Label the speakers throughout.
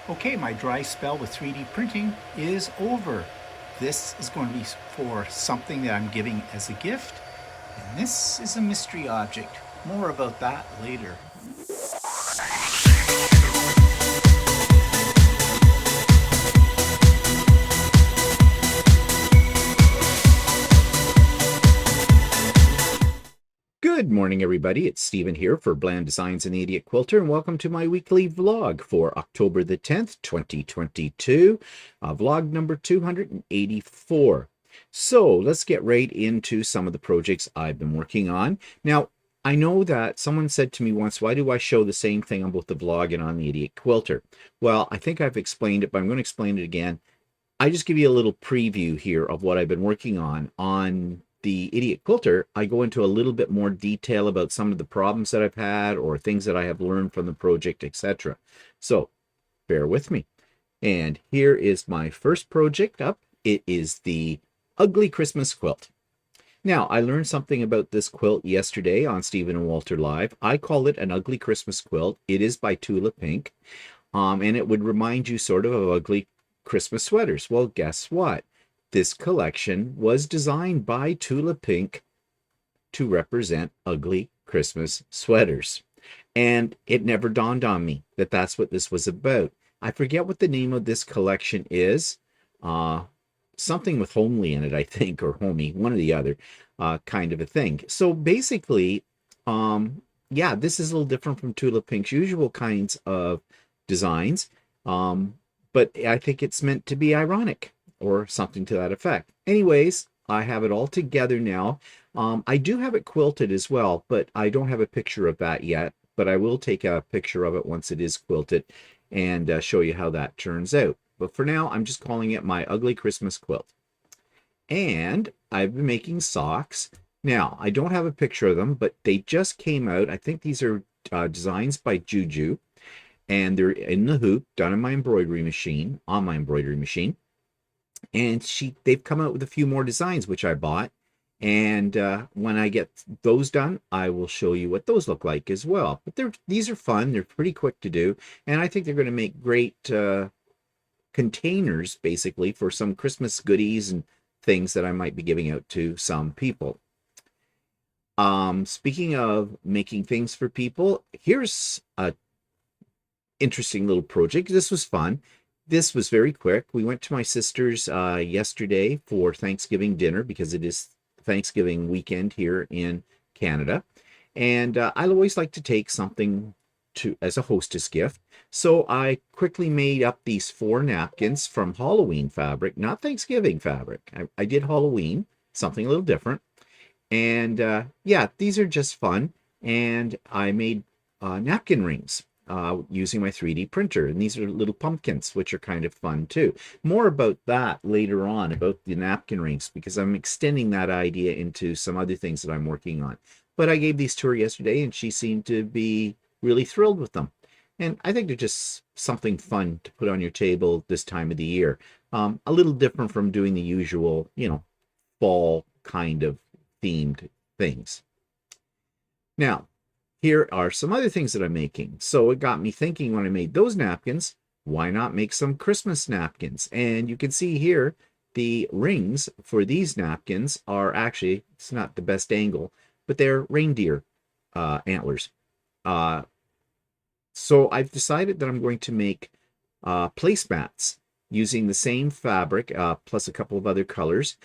Speaker 1: Okay, my dry spell with 3D printing is over. This is going to be for something that I'm giving as a gift, and this is a mystery object. More about that later. Good morning, everybody. It's Stephen here for Bland Designs and the Idiot Quilter, and welcome to my weekly vlog for October the 10th, 2022, vlog number 284. So let's get right into some of the projects I've been working on. Now, I know that someone said to me once, why do I show the same thing on both the vlog and on the Idiot Quilter? Well, I think I've explained it, but I'm going to explain it again. I just give you a little preview here of what I've been working on the Idiot Quilter. I go into a little bit more detail about some of the problems that I've had or things that I have learned from the project, etc. So bear with me. And here is my first project up. It is the Ugly Christmas Quilt. Now, I learned something about this quilt yesterday on Stephen and Walter Live. I call it an Ugly Christmas Quilt. It is by Tula Pink, and it would remind you sort of ugly Christmas sweaters. Well, guess what? This collection was designed by Tula Pink to represent ugly Christmas sweaters. And it never dawned on me that that's what this was about. I forget what the name of this collection is. Something with homely in it, I think, or homey, one or the other, kind of a thing. So basically, yeah, this is a little different from Tula Pink's usual kinds of designs. But I think it's meant to be ironic or something to that effect. Anyways, I have it all together now. I do have it quilted as well, but I don't have a picture of that yet. But I will take a picture of it once it is quilted and show you how that turns out. But for now, I'm just calling it my Ugly Christmas Quilt. And I've been making socks. Now, I don't have a picture of them, but they just came out. I think these are designs by Juju. And they're in the hoop, done on my embroidery machine, and they've come out with a few more designs which I bought, and when I get those done I will show you what those look like as well. But these are fun, they're pretty quick to do, and I think they're going to make great containers basically for some Christmas goodies and things that I might be giving out to some people. Speaking of making things for people, here's a interesting little project. This was fun. This was very quick. We went to my sister's yesterday for Thanksgiving dinner because it is Thanksgiving weekend here in Canada. And I always like to take something as a hostess gift. So I quickly made up these 4 napkins from Halloween fabric, not Thanksgiving fabric. I did Halloween, something a little different. And yeah, these are just fun. And I made napkin rings using my 3D printer. And these are little pumpkins, which are kind of fun too. More about that later on, about the napkin rings, because I'm extending that idea into some other things that I'm working on. But I gave these to her yesterday, and she seemed to be really thrilled with them. And I think they're just something fun to put on your table this time of the year. A little different from doing the usual, fall kind of themed things. Now, here are some other things that I'm making. So it got me thinking when I made those napkins, why not make some Christmas napkins? And you can see here, the rings for these napkins are actually, it's not the best angle, but they're reindeer antlers. So I've decided that I'm going to make placemats using the same fabric, plus a couple of other colors,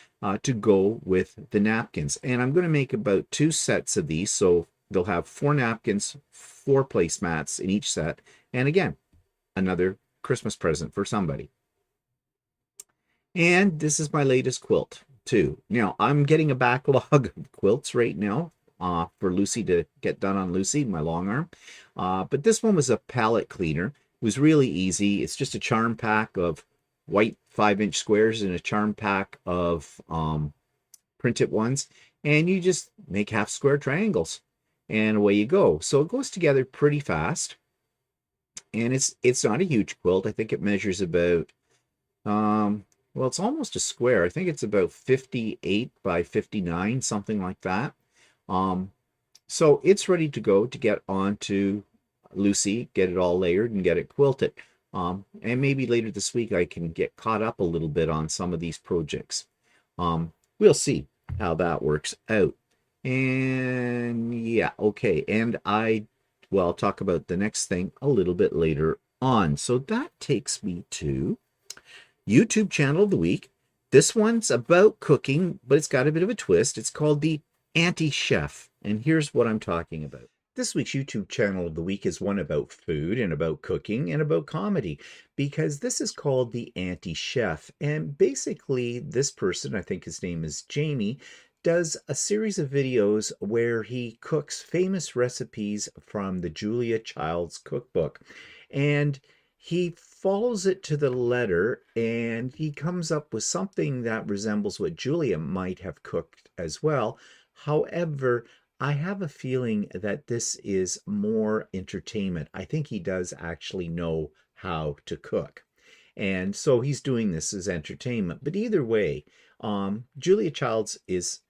Speaker 1: to go with the napkins. And I'm going to make about 2 sets of these, so they'll have 4 napkins, 4 placemats in each set. And again, another Christmas present for somebody. And this is my latest quilt, too. Now, I'm getting a backlog of quilts right now for Lucy to get done on Lucy, my long arm. But this one was a palette cleaner. It was really easy. It's just a charm pack of white 5-inch squares and a charm pack of printed ones. And you just make half square triangles. And away you go. So it goes together pretty fast. And it's not a huge quilt. I think it measures about, well, it's almost a square. I think it's about 58 by 59, something like that. So it's ready to go to get onto Lucy, get it all layered and get it quilted. And maybe later this week I can get caught up a little bit on some of these projects. We'll see how that works out. And yeah, okay. And well, I'll talk about the next thing a little bit later on. So that takes me to YouTube channel of the week. This one's about cooking, but it's got a bit of a twist. It's called the Anti-Chef, and here's what I'm talking about. This week's YouTube channel of the week is one about food and about cooking and about comedy, because this is called the Anti-Chef. And basically, this person, I think his name is Jamie, does a series of videos where he cooks famous recipes from the Julia Child's cookbook. And he follows it to the letter, and he comes up with something that resembles what Julia might have cooked as well. However, I have a feeling that this is more entertainment. I think he does actually know how to cook. And so he's doing this as entertainment. But either way, Julia Childs is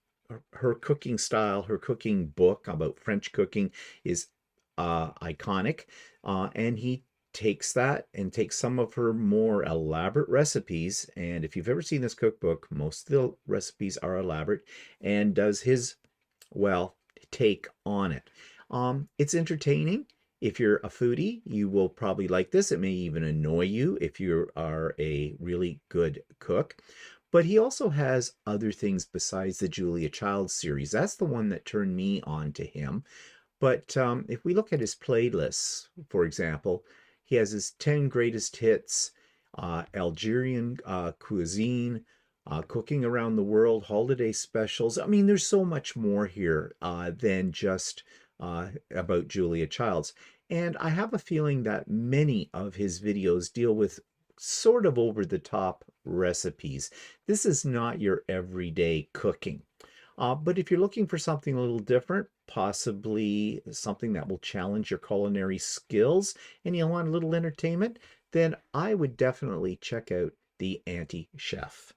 Speaker 1: her cooking style, her cooking book about French cooking is iconic. And he takes that and takes some of her more elaborate recipes. And if you've ever seen this cookbook, most of the recipes are elaborate, and does his, well, take on it. It's entertaining. If you're a foodie, you will probably like this. It may even annoy you if you are a really good cook. But he also has other things besides the Julia Child series. That's the one that turned me on to him. But if we look at his playlists, for example, he has his 10 greatest hits, Algerian cuisine, cooking around the world, holiday specials. I mean, there's so much more here than just about Julia Childs. And I have a feeling that many of his videos deal with sort of over-the-top recipes. This is not your everyday cooking. But if you're looking for something a little different, possibly something that will challenge your culinary skills, and you want a little entertainment, then I would definitely check out the Anti-Chef.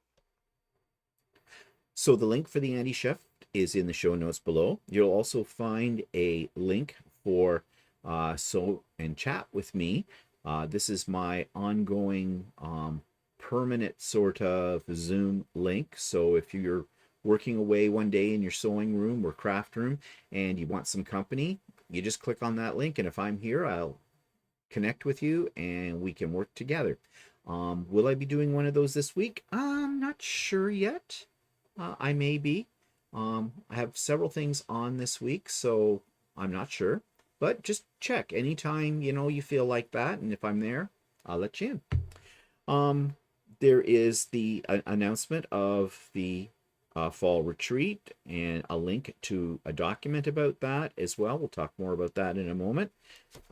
Speaker 1: So the link for the Anti-Chef is in the show notes below. You'll also find a link for Sew and Chat with me. This is my ongoing permanent sort of Zoom link. So if you're working away one day in your sewing room or craft room and you want some company, you just click on that link, and if I'm here, I'll connect with you and we can work together. Will I be doing one of those this week? I'm not sure yet. I may be. I have several things on this week, so I'm not sure. But just check anytime you feel like that, and if I'm there, I'll let you in. There is the announcement of the fall retreat and a link to a document about that as well. We'll talk more about that in a moment.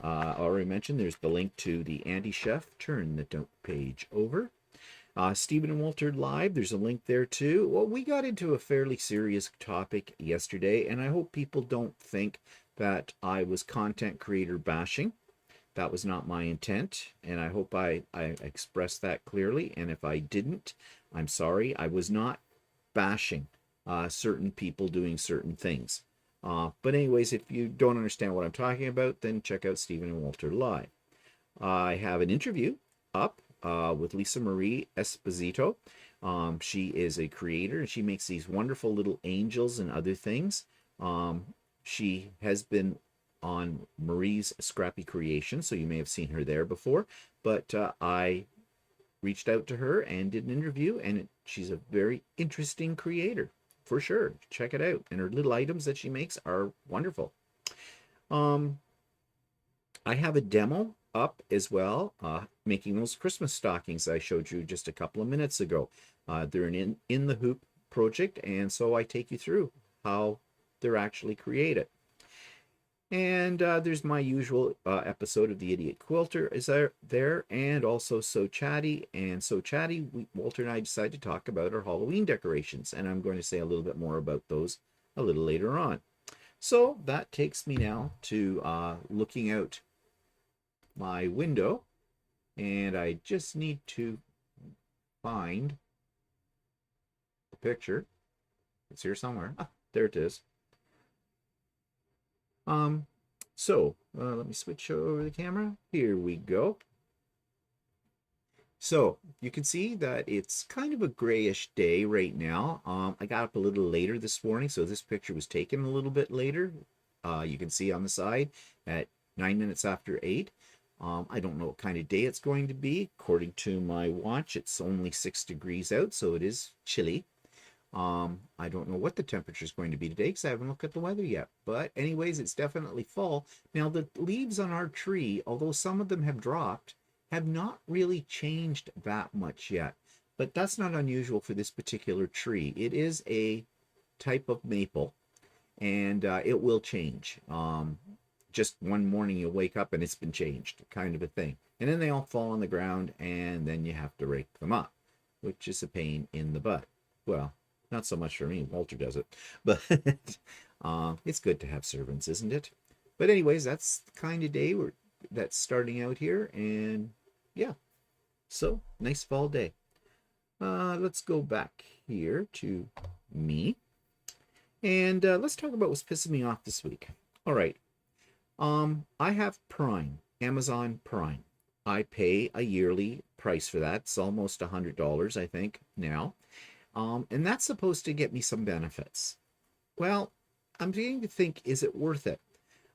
Speaker 1: I already mentioned there's the link to the Anti-Chef. Turn the page over. Stephen and Walter Live, there's a link there too. Well, we got into a fairly serious topic yesterday, and I hope people don't think that I was content creator bashing. That was not my intent, and I hope I expressed that clearly. And if I didn't, I'm sorry. I was not bashing certain people doing certain things. But anyways, if you don't understand what I'm talking about, then check out Stephen and Walter Live. I have an interview up with Lisa Marie Esposito. She is a creator, and she makes these wonderful little angels and other things. She has been on Marie's Scrappy Creation, so you may have seen her there before. But I reached out to her and did an interview, and she's a very interesting creator, for sure. Check it out. And her little items that she makes are wonderful. I have a demo up as well, making those Christmas stockings I showed you just a couple of minutes ago. They're an in the hoop project, and so I take you through how they're actually created. And there's my usual episode of The Idiot Quilter is there, and also So Chatty. And So Chatty, Walter and I decided to talk about our Halloween decorations, and I'm going to say a little bit more about those a little later on. So that takes me now to looking out my window, and I just need to find the picture. It's here somewhere. There it is. So let me switch over the camera. Here we go. So you can see that it's kind of a grayish day right now. I got up a little later this morning, so this picture was taken a little bit later. You can see on the side at 9 minutes after 8. I don't know what kind of day it's going to be. According to my watch, it's only 6 degrees out, so it is chilly. I don't know what the temperature is going to be today because I haven't looked at the weather yet. But anyways, it's definitely fall. Now the leaves on our tree, although some of them have dropped, have not really changed that much yet. But that's not unusual for this particular tree. It is a type of maple, and it will change. Just one morning you'll wake up and it's been changed, kind of a thing. And then they all fall on the ground, and then you have to rake them up, which is a pain in the butt. Well, not so much for me. Walter does it. But it's good to have servants, isn't it? But anyways, that's the kind of day that's starting out here. And yeah, so nice fall day. Let's go back here to me. And let's talk about what's pissing me off this week. All right. I have Prime, Amazon Prime. I pay a yearly price for that. It's almost $100, I think, now. And that's supposed to get me some benefits. Well, I'm beginning to think, is it worth it?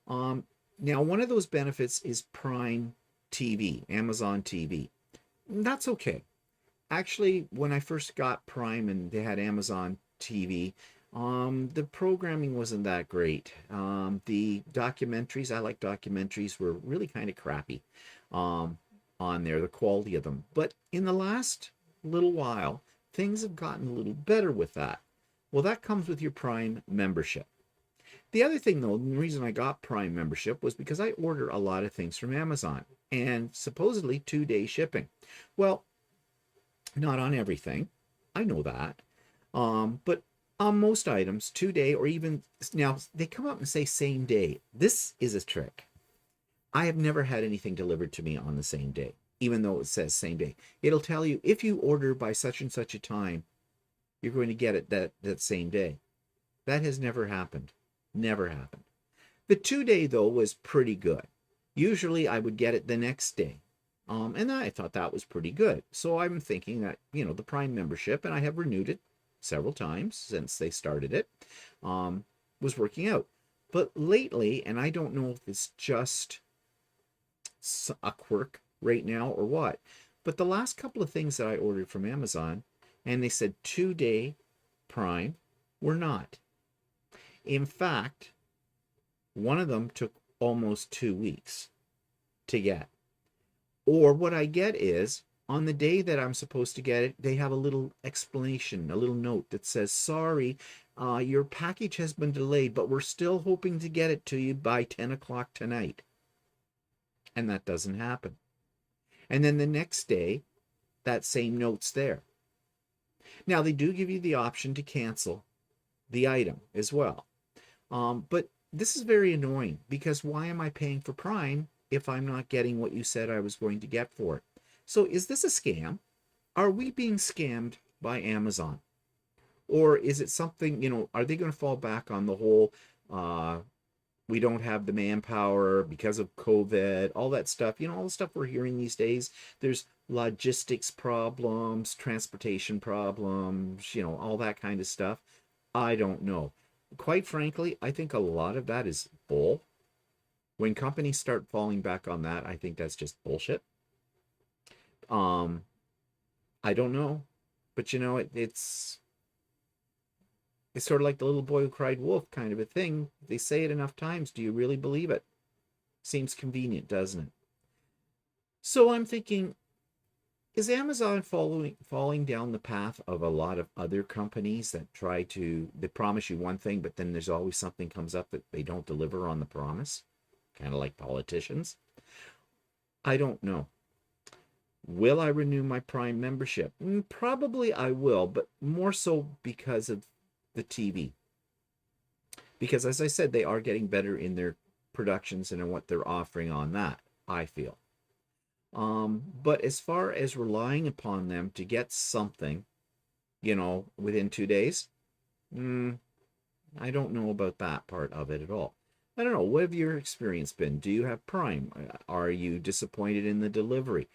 Speaker 1: Now, one of those benefits is Prime TV, Amazon TV. That's okay. Actually, when I first got Prime and they had Amazon TV, the programming wasn't that great. The documentaries, I like documentaries, were really kind of crappy on there, the quality of them. But in the last little while, things have gotten a little better with that. Well, that comes with your Prime membership. The other thing, though, the reason I got Prime membership was because I order a lot of things from Amazon and supposedly 2-day shipping. Well, not on everything. I know that. But on most items, 2-day or even now, they come up and say same day. This is a trick. I have never had anything delivered to me on the same day, even though it says same day. It'll tell you if you order by such and such a time, you're going to get it that same day. That has never happened. Never happened. The 2-day, though, was pretty good. Usually I would get it the next day. And I thought that was pretty good. So I'm thinking that, the Prime membership, and I have renewed it several times since they started it, was working out. But lately, and I don't know if it's just a quirk right now or what, but the last couple of things that I ordered from Amazon, and they said 2-day Prime, were not. In fact, one of them took almost 2 weeks to get. Or what I get is, on the day that I'm supposed to get it, they have a little explanation, a little note that says, sorry, your package has been delayed, but we're still hoping to get it to you by 10 o'clock tonight. And that doesn't happen. And then the next day, that same note's there. Now, they do give you the option to cancel the item as well. But this is very annoying, because why am I paying for Prime if I'm not getting what you said I was going to get for it? So is this a scam? Are we being scammed by Amazon? Or is it something, are they going to fall back on the whole, we don't have the manpower because of COVID, all that stuff, all the stuff we're hearing these days. There's logistics problems, transportation problems, all that kind of stuff. I don't know. Quite frankly, I think a lot of that is bull. When companies start falling back on that, I think that's just bullshit. I don't know, but it's sort of like the little boy who cried wolf kind of a thing. They say it enough times. Do you really believe it? Seems convenient, doesn't it? So I'm thinking, is Amazon falling down the path of a lot of other companies that they promise you one thing, but then there's always something comes up that they don't deliver on the promise? Kind of like politicians. I don't know. Will I renew my Prime membership? Probably I will, but more so because of the TV. Because as I said, they are getting better in their productions and in what they're offering on that, I feel. But as far as relying upon them to get something, within 2 days, I don't know about that part of it at all. I don't know. What have your experience been? Do you have Prime? Are you disappointed in the delivery?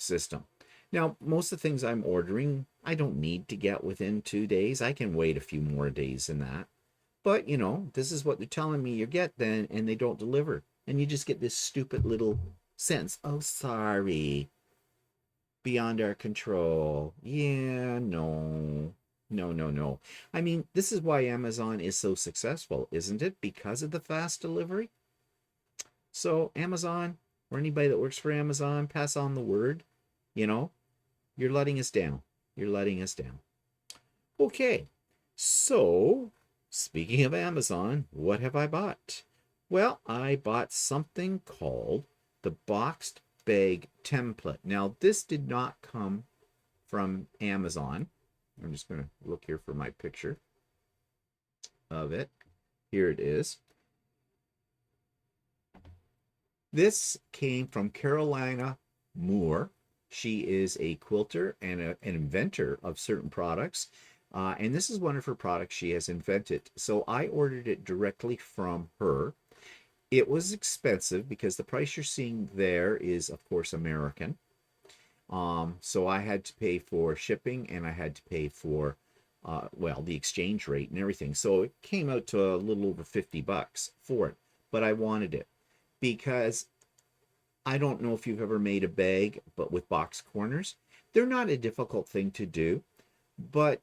Speaker 1: system. Now, most of the things I'm ordering, I don't need to get within 2 days. I can wait a few more days than that. But, you know, this is what they're telling me you get then, and they don't deliver. And you just get this stupid little sense, oh, sorry, beyond our control. Yeah, no. No, no, no. I mean, this is why Amazon is so successful, isn't it? Because of the fast delivery. So, Amazon, or anybody that works for Amazon, pass on the word. You know, you're letting us down. You're letting us down. Okay, so speaking of Amazon, what have I bought? Well, I bought something called the boxed bag template. Now, this did not come from Amazon. I'm just going to look here for my picture of it. Here it is. This came from Carolina Moore. She is a quilter and an inventor of certain products. And this is one of her products she has invented. So I ordered it directly from her. It was expensive because the price you're seeing there is, of course, American. So I had to pay for shipping and I had to pay for, well, the exchange rate and everything. So it came out to a little over $50 for it. But I wanted it because I don't know if you've ever made a bag, but with box corners. They're not a difficult thing to do, but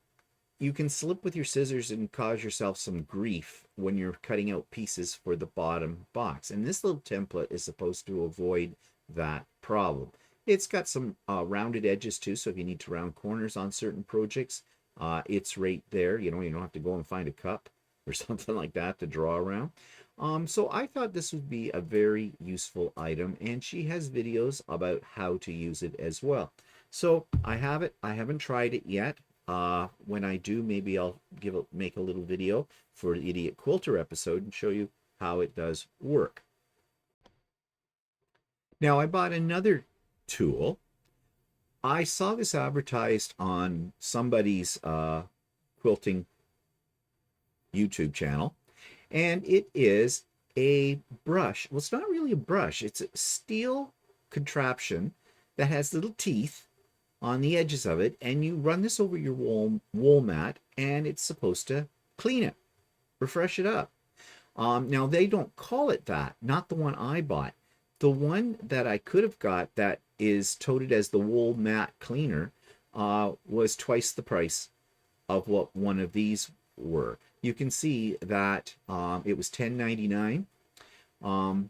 Speaker 1: you can slip with your scissors and cause yourself some grief when you're cutting out pieces for the bottom box. And this little template is supposed to avoid that problem. It's got some rounded edges too, so if you need to round corners on certain projects, it's right there. You know, you don't have to go and find a cup or something like that to draw around. So I thought this would be a very useful item, and she has videos about how to use it as well. So I have it. I haven't tried it yet. When I do, maybe I'll make a little video for the Idiot Quilter episode and show you how it does work. Now I bought another tool. I saw this advertised on somebody's quilting YouTube channel, and it is a brush. Well, it's not really a brush. It's a steel contraption that has little teeth on the edges of it, and you run this over your wool mat, and it's supposed to clean it, refresh it up. Now, they don't call it that, not the one I bought. The one that I could have got that is touted as the wool mat cleaner was twice the price of what one of these were. You can see that it was $10.99, and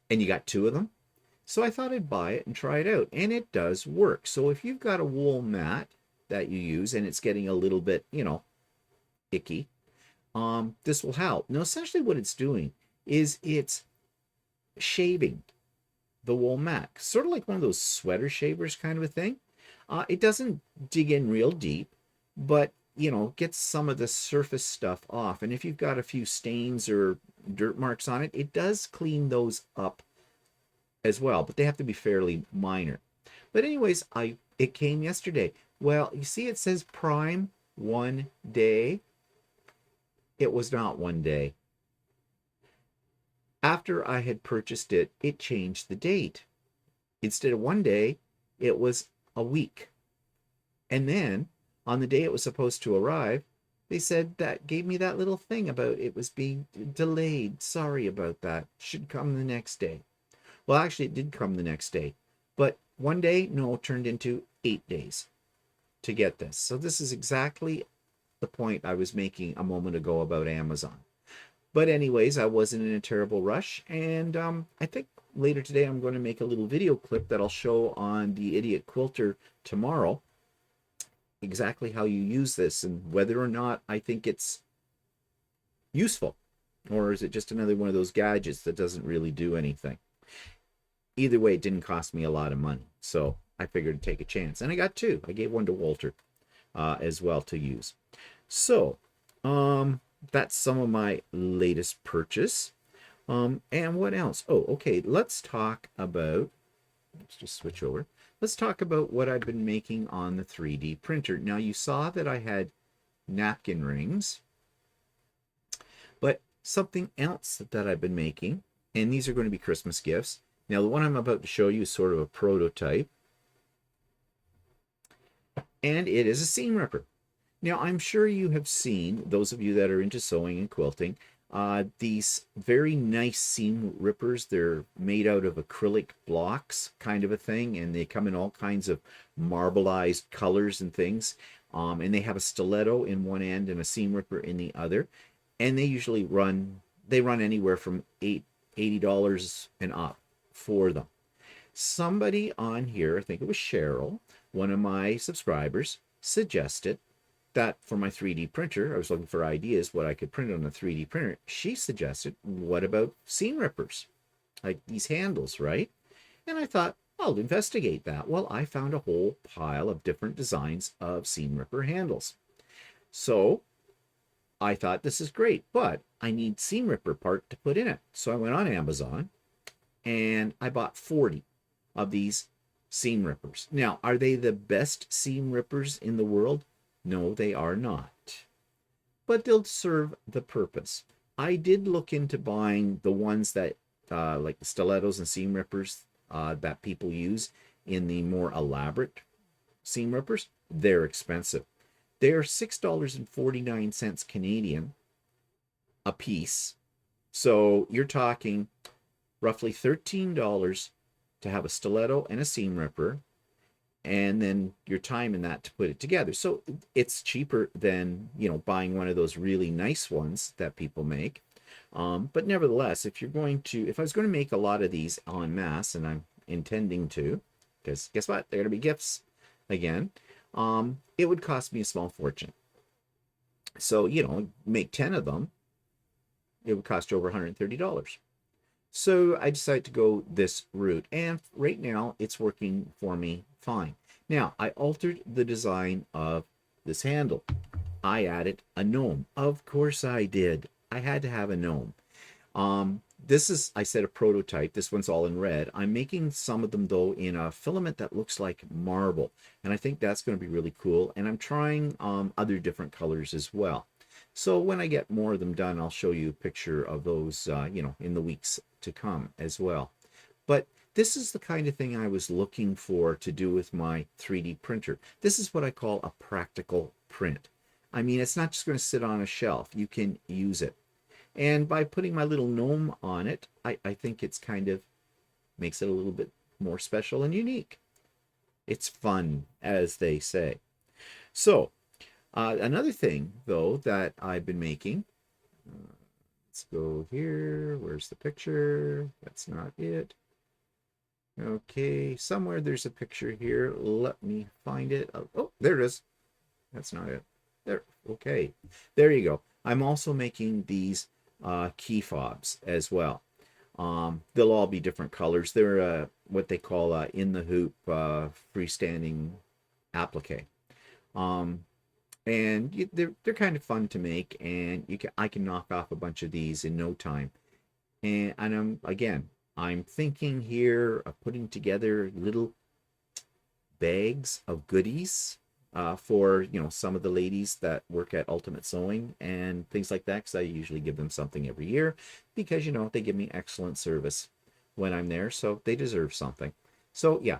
Speaker 1: you got two of them. So I thought I'd buy it and try it out, and it does work. So if you've got a wool mat that you use and it's getting a little bit, you know, icky, this will help. Now, essentially what it's doing is it's shaving the wool mat, sort of like one of those sweater shavers kind of a thing. It doesn't dig in real deep, but, you know, gets some of the surface stuff off. And if you've got a few stains or dirt marks on it, it does clean those up as well, but they have to be fairly minor. But anyways, it came yesterday. Well, you see it says Prime 1 day. It was not 1 day. After I had purchased it, it changed the date. Instead of 1 day, it was a week. And then on the day it was supposed to arrive, they said that gave me that little thing about it was being delayed. Sorry about that. Should come the next day. Well, actually, it did come the next day. But 1 day, no, turned into 8 days to get this. So this is exactly the point I was making a moment ago about Amazon. But anyways, I wasn't in a terrible rush. And I think later today I'm going to make a little video clip that I'll show on the Idiot Quilter tomorrow. Exactly how you use this and whether or not I think it's useful. Or is it just another one of those gadgets that doesn't really do anything? Either way, it didn't cost me a lot of money, so I figured to take a chance. And I got two. I gave one to Walter as well to use. So that's some of my latest purchase. And what else? Oh, okay, let's talk about, let's just switch over. Let's talk about what I've been making on the 3D printer. Now, you saw that I had napkin rings, but something else that I've been making, and these are going to be Christmas gifts. Now, the one I'm about to show you is sort of a prototype. and it is a seam ripper. Now, I'm sure you have seen, those of you that are into sewing and quilting, these very nice seam rippers. They're made out of acrylic blocks, kind of a thing, and they come in all kinds of marbleized colors and things. And they have a stiletto in one end and a seam ripper in the other. And they usually run anywhere from $80 and up for them. Somebody on here, I think it was Cheryl, one of my subscribers, suggested that for my 3D printer, I was looking for ideas what I could print on a 3D printer. She suggested, what about seam rippers? Like these handles, right? And I thought, I'll investigate that. Well, I found a whole pile of different designs of seam ripper handles. So I thought, this is great, but I need seam ripper part to put in it. So I went on Amazon and I bought 40 of these seam rippers. Now, are they the best seam rippers in the world? No, they are not. But they'll serve the purpose. I did look into buying the ones that, like the stilettos and seam rippers that people use in the more elaborate seam rippers. They're expensive. They're $6.49 Canadian a piece. So you're talking roughly $13 to have a stiletto and a seam ripper, and then your time in that to put it together. So it's cheaper than, buying one of those really nice ones that people make. But nevertheless, if I was going to make a lot of these en masse, and I'm intending to, because guess what? They're going to be gifts again. It would cost me a small fortune. So, make 10 of them, it would cost you over $130. So I decided to go this route, and right now it's working for me fine. Now, I altered the design of this handle. I added a gnome. Of course I did. I had to have a gnome. This is, I said, a prototype. This one's all in red. I'm making some of them, though, in a filament that looks like marble, and I think that's going to be really cool. And I'm trying other different colors as well. So when I get more of them done, I'll show you a picture of those, in the weeks to come as well. But this is the kind of thing I was looking for to do with my 3D printer. This is what I call a practical print. I mean, it's not just going to sit on a shelf. You can use it. And by putting my little gnome on it, I think it's kind of makes it a little bit more special and unique. It's fun, as they say. So, another thing, though, that I've been making, let's go here. Where's the picture? That's not it. Okay, somewhere there's a picture here. Let me find it. Oh, there it is. That's not it. There. Okay, there you go. I'm also making these key fobs as well. They'll all be different colors. They're what they call in the hoop freestanding applique. And they're kind of fun to make, and I can knock off a bunch of these in no time. And I'm thinking here of putting together little bags of goodies for some of the ladies that work at Ultimate Sewing and things like that, because I usually give them something every year, because they give me excellent service when I'm there, so they deserve something. So yeah,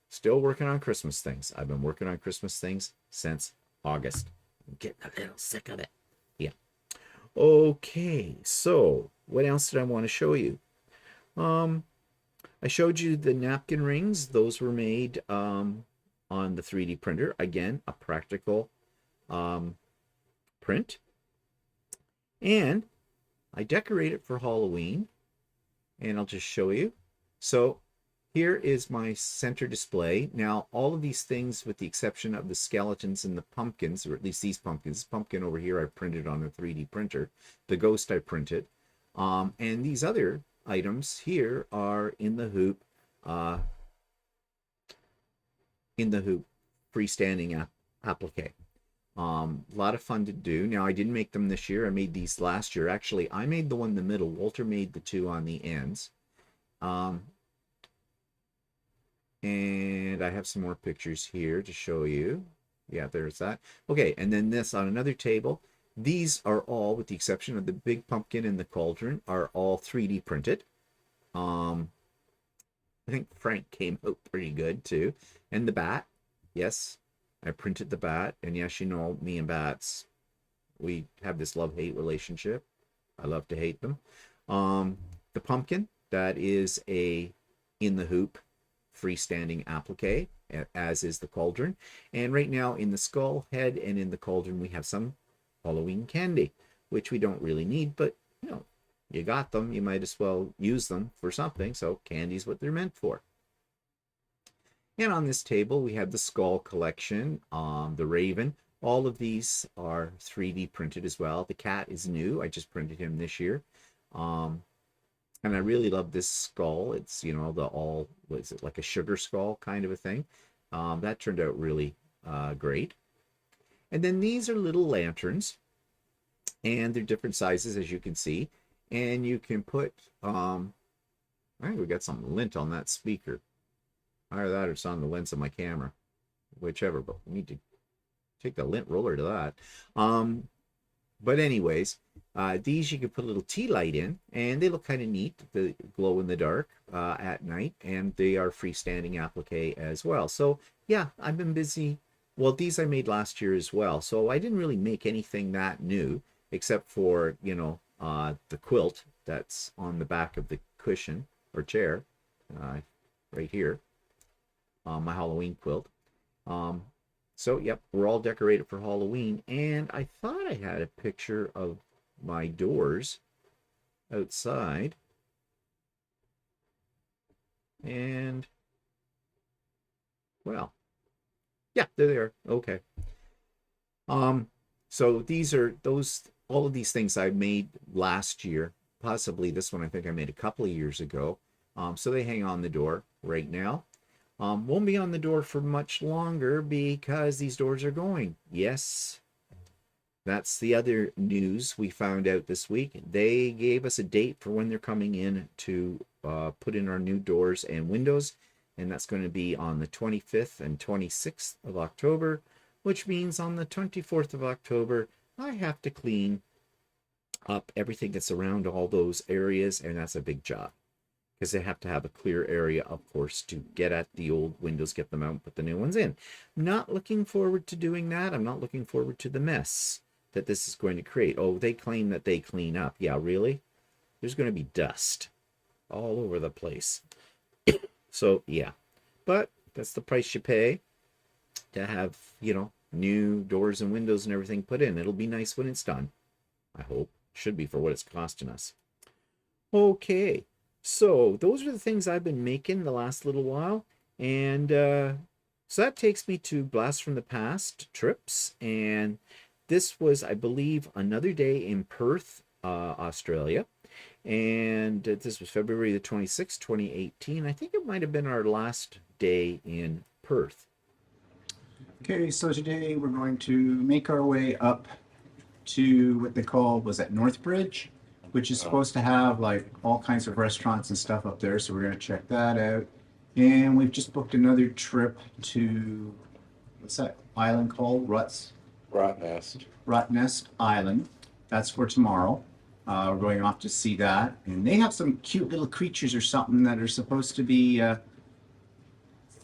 Speaker 1: still working on Christmas things. I've been working on Christmas things since August. I'm getting a little sick of it. Yeah. Okay, so what else did I want to show you? I showed you the napkin rings. Those were made on the 3D printer. Again, a practical print. And I decorate it for Halloween, and I'll just show you. So here is my center display. Now, all of these things, with the exception of the skeletons and the pumpkins, or at least these pumpkins, this pumpkin over here I printed on a 3D printer. The ghost I printed. And these other items here are in the hoop freestanding applique. A lot of fun to do. Now, I didn't make them this year. I made these last year. Actually, I made the one in the middle. Walter made the two on the ends. And I have some more pictures here to show you. Yeah, there's that. Okay, and then this on another table. These are all, with the exception of the big pumpkin and the cauldron, are all 3D printed. I think Frank came out pretty good too. And the bat, yes, I printed the bat, and yes, you know, me and bats, we have this love-hate relationship. I love to hate them. The pumpkin, that is a in the hoop freestanding applique, as is the cauldron. And right now in the skull head and in the cauldron, we have some Halloween candy, which we don't really need, but you know, you got them, you might as well use them for something. So candy's what they're meant for. And on this table, we have the skull collection, the raven. All of these are 3D printed as well. The cat is new. I just printed him this year. And I really love this skull. It's, you know, the all, what is it, like a sugar skull kind of a thing. That turned out really great. And then these are little lanterns, and they're different sizes, as you can see. And you can put, I think we got some lint on that speaker. Either that or it's on the lens of my camera, whichever, but we need to take the lint roller to that. But anyways, these you can put a little tea light in, and they look kind of neat. They glow in the dark at night, and they are freestanding applique as well. So yeah, I've been busy. Well, these I made last year as well, so I didn't really make anything that new, except for, you know, the quilt that's on the back of the cushion or chair right here. My Halloween quilt. So, yep, we're all decorated for Halloween. And I thought I had a picture of my doors outside. And, well, yeah, there they are. Okay. So these are all of these things I made last year. Possibly this one I think I made a couple of years ago. So they hang on the door right now. Won't be on the door for much longer because these doors are going. Yes, that's the other news we found out this week. They gave us a date for when they're coming in to put in our new doors and windows, and that's going to be on the 25th and 26th of October, which means on the 24th of October, I have to clean up everything that's around all those areas, and that's a big job. Because they have to have a clear area, of course, to get at the old windows, get them out, and put the new ones in. Not looking forward to doing that. I'm not looking forward to the mess that this is going to create. Oh, they claim that they clean up. Yeah, really? There's going to be dust all over the place. So, yeah. But that's the price you pay to have, you know, new doors and windows and everything put in. It'll be nice when it's done. I hope. Should be for what it's costing us. Okay. So those are the things I've been making the last little while. And so that takes me to Blast from the Past trips. And this was, I believe, another day in Perth, Australia. And this was February the 26th, 2018. I think it might have been our last day in Perth.
Speaker 2: Okay, so today we're going to make our way up to what they call, was that Northbridge? Which is supposed to have like all kinds of restaurants and stuff up there, so we're going to check that out. And we've just booked another trip to, what's that island called? Rottnest Island. That's for tomorrow. We're going off to see that. And they have some cute little creatures or something that are supposed to be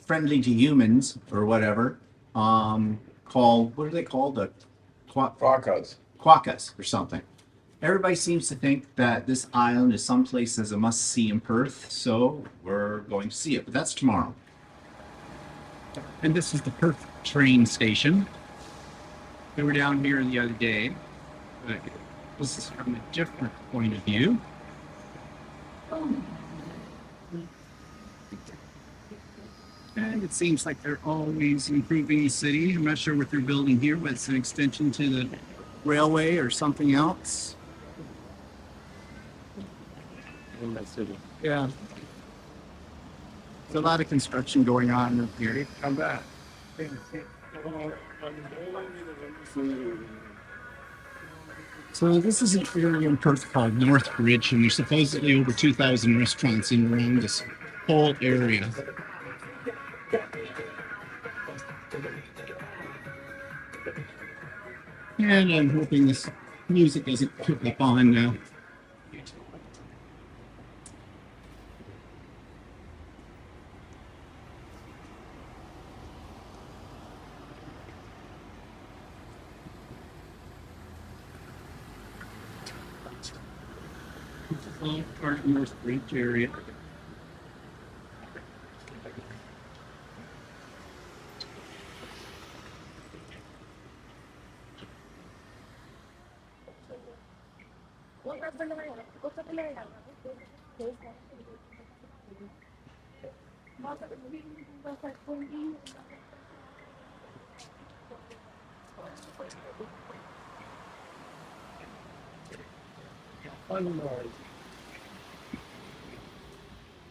Speaker 2: friendly to humans or whatever. Called, what are they called? The
Speaker 3: Quokkas.
Speaker 2: Quokkas or something. Everybody seems to think that this island is someplace as a must-see in Perth, so we're going to see it, but that's tomorrow. And this is the Perth train station. We were down here the other day, but this is from a different point of view. And it seems like they're always improving the city. I'm not sure what they're building here, but it's an extension to the railway or something else.
Speaker 3: In that city.
Speaker 2: Yeah. There's a lot of construction going on here.
Speaker 3: Come back.
Speaker 2: So this is an area in Perth called Northbridge, and there's supposedly over 2,000 restaurants in around this whole area. And I'm hoping this music doesn't pick up on now. All part of Northbridge area.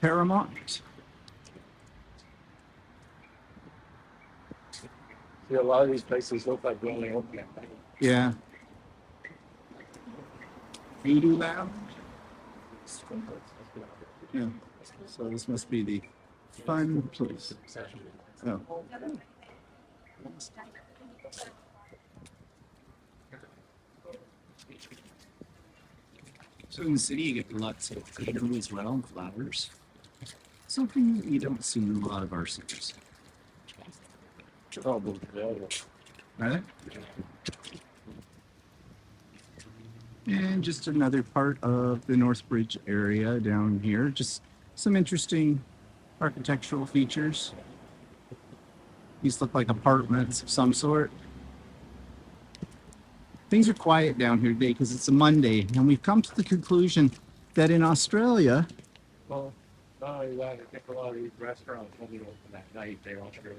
Speaker 2: Paramount.
Speaker 3: See, a lot of these places look like they're only open at night.
Speaker 2: Yeah. Voodoo Lounge. Yeah. So this must be the fun place. Oh. So in the city, you get lots of greenery as well and flowers. Something that you don't see in a lot of our cities.
Speaker 3: Probably, yeah.
Speaker 2: Right? And just another part of the Northbridge area down here. Just some interesting architectural features. These look like apartments of some sort. Things are quiet down here today because it's a Monday, and we've come to the conclusion that in Australia,
Speaker 3: Well, not only that, I think a lot of these restaurants only open at night. They're all true.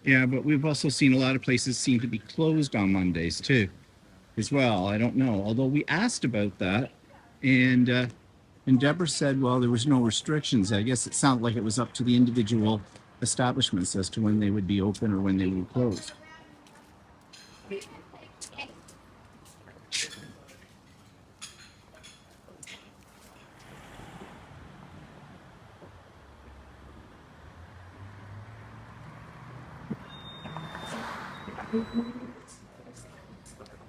Speaker 2: yeah, but we've also seen a lot of places seem to be closed on Mondays too, as well. I don't know. Although we asked about that, and Deborah said, well, there was no restrictions. I guess it sounded like it was up to the individual establishments as to when they would be open or when they would close.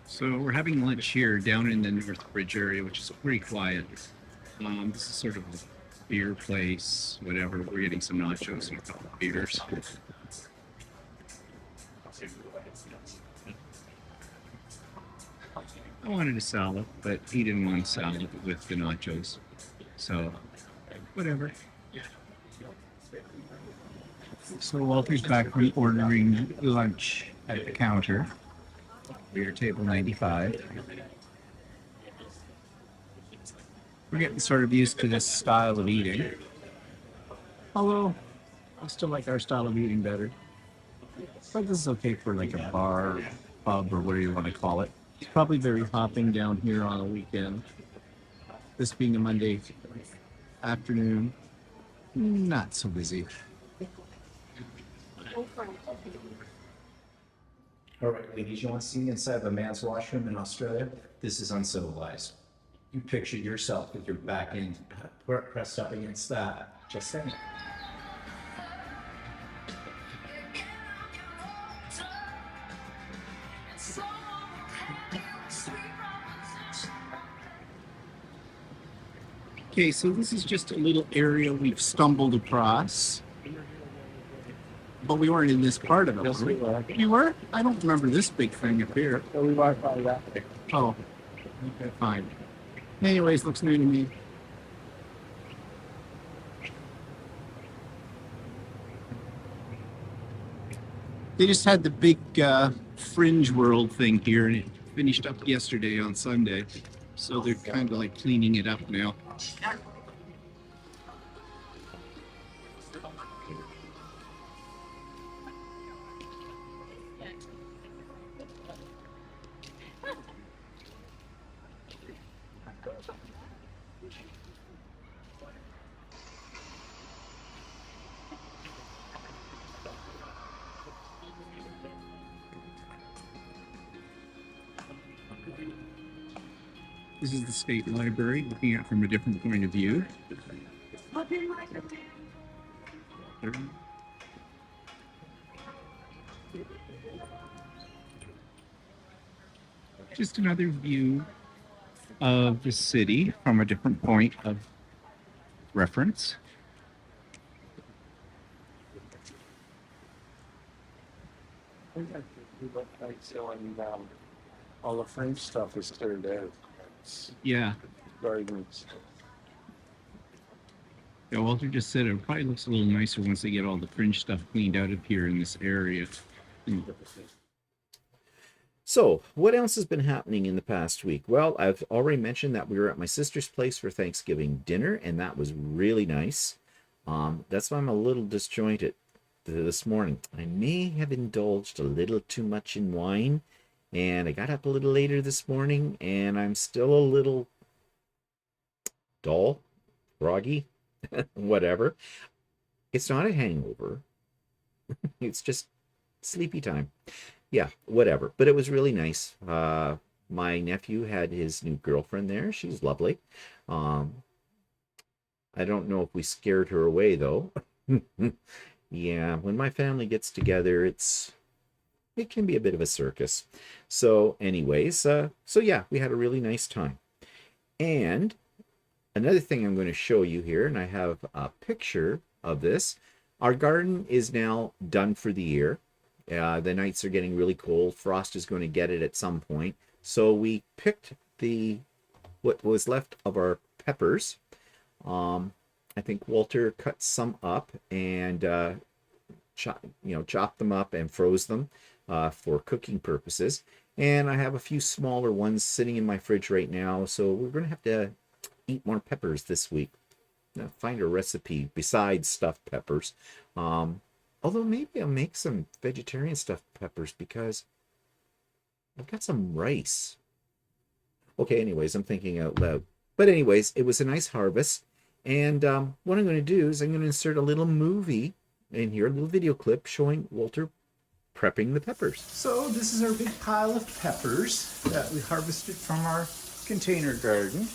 Speaker 2: So we're having lunch here down in the Northbridge area, which is pretty quiet. This is sort of a beer place, whatever. We're getting some nachos and a couple of beers. I wanted a salad, but he didn't want a salad with the nachos. So, whatever. So Walter's back from ordering lunch at the counter. We are table 95. We're getting sort of used to this style of eating. Although, I still like our style of eating better. But this is okay for like a bar, pub, or whatever you want to call it. It's probably very hopping down here on a weekend. This being a Monday afternoon, not so busy. All right, ladies, you want to see the inside of a man's washroom in Australia? This is uncivilized. You picture yourself with your back end pressed up against that. Just saying. Okay, so this is just a little area we've stumbled across. But we weren't in this part of it.
Speaker 3: Yes, we were.
Speaker 2: You were? I don't remember this big thing up here.
Speaker 3: So we walked by that way.
Speaker 2: Oh, okay, fine. Anyways, looks new to me. They just had the big Fringe World thing here, and it finished up yesterday on Sunday. So they're kind of like cleaning it up now. This is the State Library, looking at it from a different point of view. Just another view of the city from a different point of reference.
Speaker 3: I think we look like so, and all the French stuff is cleared out.
Speaker 2: Yeah,
Speaker 3: gardens.
Speaker 2: Yeah, Walter just said it probably looks a little nicer once they get all the fringe stuff cleaned out of here in this area. So, what else has been happening in the past week? Well, I've already mentioned that we were at my sister's place for Thanksgiving dinner, and that was really nice. That's why I'm a little disjointed this morning. I may have indulged a little too much in wine, and I got up a little later this morning, and I'm still a little dull, groggy, whatever. It's not a hangover. It's just sleepy time. Yeah, whatever. But it was really nice. My nephew had his new girlfriend there. She's lovely. Um, I don't know if we scared her away though. Yeah, when my family gets together, it can be a bit of a circus. So, anyways, so yeah, we had a really nice time. And another thing I'm going to show you here, and I have a picture of this. Our garden is now done for the year. The nights are getting really cold. Frost is going to get it at some point. So we picked what was left of our peppers. I think Walter cut some up and chopped them up and froze them for cooking purposes. And I have a few smaller ones sitting in my fridge right now. So we're going to have to eat more peppers this week. Find a recipe besides stuffed peppers. Although maybe I'll make some vegetarian stuffed peppers because I've got some rice. Okay, anyways, I'm thinking out loud. But anyways, it was a nice harvest. And what I'm going to do is I'm going to insert a little movie in here, a little video clip showing Walter prepping the peppers. So this is our big pile of peppers that we harvested from our container garden.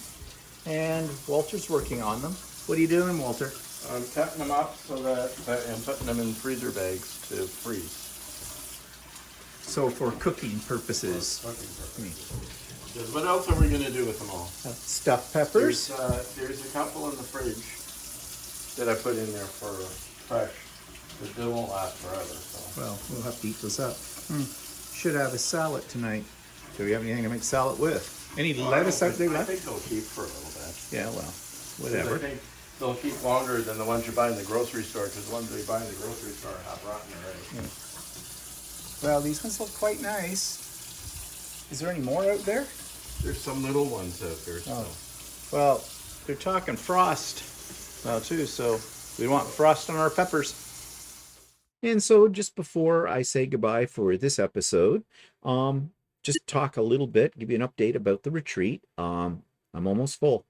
Speaker 2: And Walter's working on them. What are you doing, Walter?
Speaker 3: I'm cutting them up so that and putting them in freezer bags to freeze.
Speaker 2: So for cooking purposes.
Speaker 3: Because what else are we going to do with them all?
Speaker 2: Stuffed peppers.
Speaker 3: There's a couple in the fridge that I put in there for fresh. But they won't last forever. So.
Speaker 2: Well, we'll have to eat those up. Should have a salad tonight. Do we have anything to make salad with? Any lettuce out there left?
Speaker 3: I think they'll keep for a little bit.
Speaker 2: Yeah, well, whatever.
Speaker 3: I think they'll keep longer than the ones you buy in the grocery store, because the ones they buy in the grocery store are half rotten already.
Speaker 2: Well, these ones look quite nice. Is there any more out there?
Speaker 3: There's some little ones out there. So.
Speaker 2: Well, they're talking frost now too, so we want frost on our peppers. And so just before I say goodbye for this episode, just talk a little bit, give you an update about the retreat. I'm almost full.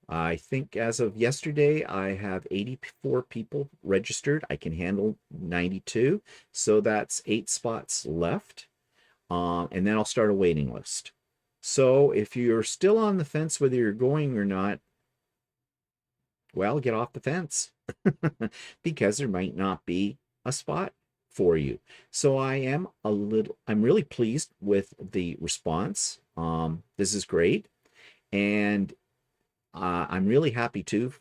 Speaker 2: I think as of yesterday, I have 84 people registered. I can handle 92. So that's 8 spots left. And then I'll start a waiting list. So if you're still on the fence whether you're going or not, well, get off the fence because there might not be a spot for you. So I'm really pleased with the response. This is great. And I'm really happy too,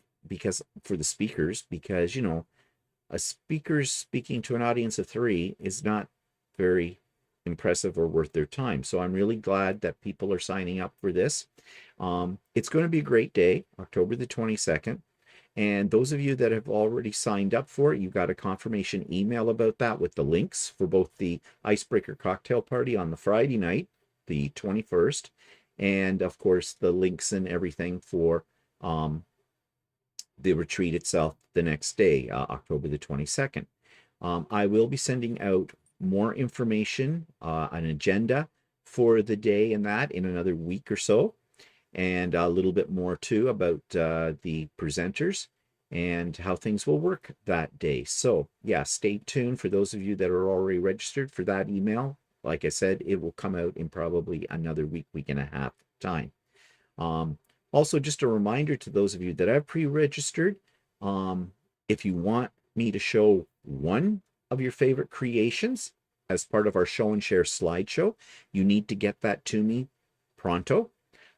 Speaker 2: for the speakers, because, a speaker speaking to an audience of 3 is not very impressive or worth their time. So I'm really glad that people are signing up for this. It's going to be a great day, October the 22nd. And those of you that have already signed up for it, you got a confirmation email about that with the links for both the Icebreaker Cocktail Party on the Friday night, the 21st, and of course the links and everything for the retreat itself the next day, October the 22nd. I will be sending out more information, an agenda for the day and that in another week or so, and a little bit more too about the presenters and how things will work that day. So yeah, stay tuned for those of you that are already registered for that email. Like I said, it will come out in probably another week and a half time. Also, just a reminder to those of you that have pre-registered, if you want me to show one of your favorite creations as part of our show and share slideshow, you need to get that to me pronto,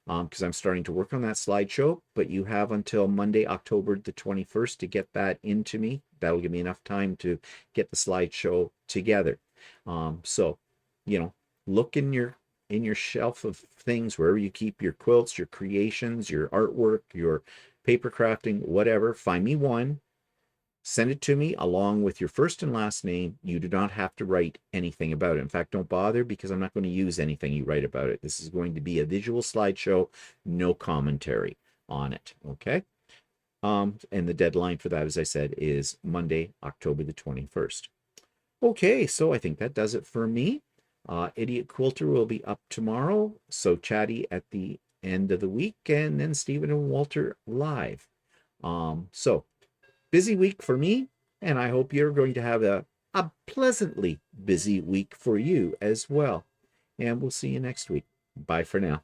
Speaker 2: because I'm starting to work on that slideshow, but you have until Monday, October the 21st to get that into me. That'll give me enough time to get the slideshow together. So, look in your
Speaker 1: in your shelf of things, wherever you keep your quilts, your creations, your artwork, your paper crafting, whatever. Find me one. Send it to me along with your first and last name. You do not have to write anything about it. In fact, don't bother, because I'm not going to use anything you write about it. This is going to be a visual slideshow, no commentary on it. Okay. And the deadline for that, as I said, is Monday, October the 21st. Okay, so I think that does it for me. Idiot Quilter will be up tomorrow. So Chatty at the end of the week, and then Stephen and Walter live. So busy week for me, and I hope you're going to have a pleasantly busy week for you as well. And we'll see you next week. Bye for now.